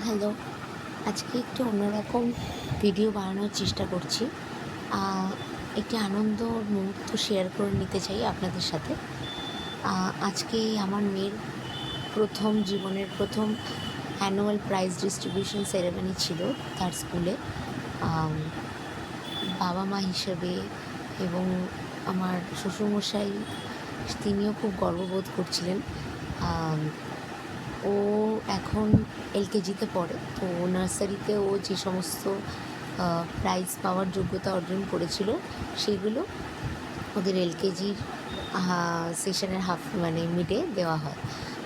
Hello. আজকে একটু অন্যরকম ভিডিও বানানোর চেষ্টা করছি। একটি আনন্দর মুহূর্ত শেয়ার করে নিতে চাই আপনাদের সাথে। আজকে আমার মেয়ের জীবনের প্রথম অ্যানুয়াল প্রাইজ ডিস্ট্রিবিউশন সেরেমনি ছিল তার স্কুলে। আম বাবা-মা হিসেবে এবং আমার শ্বশুরমশাই তিনিও খুব গর্ববোধ করছিলেন। আম ও এখন এলকেজিতে পড়ে। তো নার্সারিতে ও যে সমস্ত প্রাইজ পাওয়ার যোগ্যতা অর্জন করেছিল সেগুলো ওদের এলকেজির সেশনের মিডে দেওয়া হয়।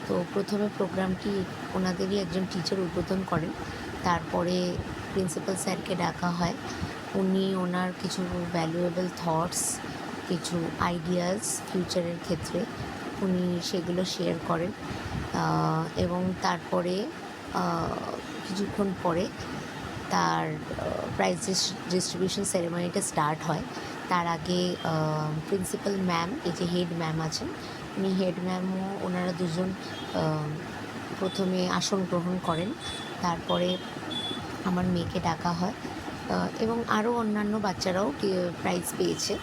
তো প্রথমে প্রোগ্রামটি ওনাদেরই একজন টিচার উদ্বোধন করেন। তারপরে প্রিন্সিপাল স্যারকে ডাকা হয়। উনি ওনার কিছু ভ্যালুয়েবল থটস, কিছু আইডিয়াস ফিউচারের ক্ষেত্রে উনি সেগুলো শেয়ার করেন। এবং তারপরে কিছুক্ষণ পরে তার প্রাইজ ডিস্ট্রিবিউশন সেরেমনিটা স্টার্ট হয়। তার আগে প্রিন্সিপাল ম্যাম, এই যে হেড ম্যাম আছেন, উনি হেড ম্যামও ওনারা দুজন প্রথমে আসন গ্রহণ করেন। তারপরে আমার মেয়েকে ডাকা হয় এবং আরও অন্যান্য বাচ্চারাও প্রাইজ পেয়েছে।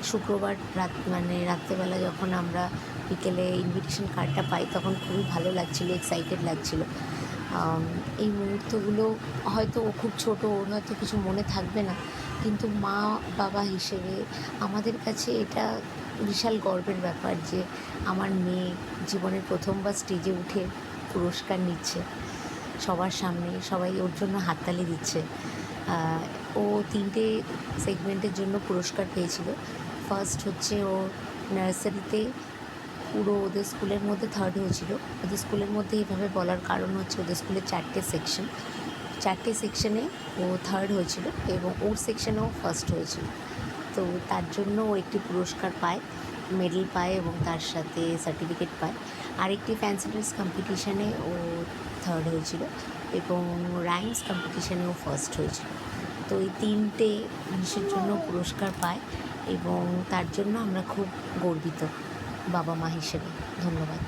শুক্রবার রাত্রেবেলা যখন আমরা বিকেলে ইনভিটেশন কার্ডটা পাই তখন খুবই ভালো লাগছিলো, এক্সাইটেড লাগছিলো। এই মুহূর্তগুলো হয়তো ও খুব ছোটো, ওর হয়তো কিছু মনে থাকবে না, কিন্তু মা বাবা হিসেবে আমাদের কাছে এটা বিশাল গর্বের ব্যাপার যে আমার মেয়ে জীবনের প্রথমবার স্টেজে উঠে পুরস্কার নিচ্ছে সবার সামনে, সবাই ওর জন্য হাততালি দিচ্ছে। ও 3টে সেগমেন্টের জন্য পুরস্কার পেয়েছিল। ফার্স্ট হচ্ছে ও নার্সারিতে পুরো ওদের স্কুলের মধ্যে থার্ড হয়েছিল। ওদের স্কুলের মধ্যে এইভাবে বলার কারণ হচ্ছে ওদের স্কুলে 4টে সেকশন, 4টে সেকশনে ও থার্ড হয়েছিল এবং ওর সেকশনেও ফার্স্ট হয়েছিল। তো তার জন্য ও একটি পুরস্কার পায়, মেডেল পায় এবং তার সাথে সার্টিফিকেট পায়। আরেকটি ফ্যান্সি ড্রেস কম্পিটিশানে ও থার্ড হয়েছিল এবং রাইমস কম্পিটিশানেও ফার্স্ট হয়েছিল। তো এই 3টে জিনিসের জন্য পুরস্কার পায় এবং তার জন্য আমরা খুব গর্বিত বাবা মা হিসেবে। ধন্যবাদ।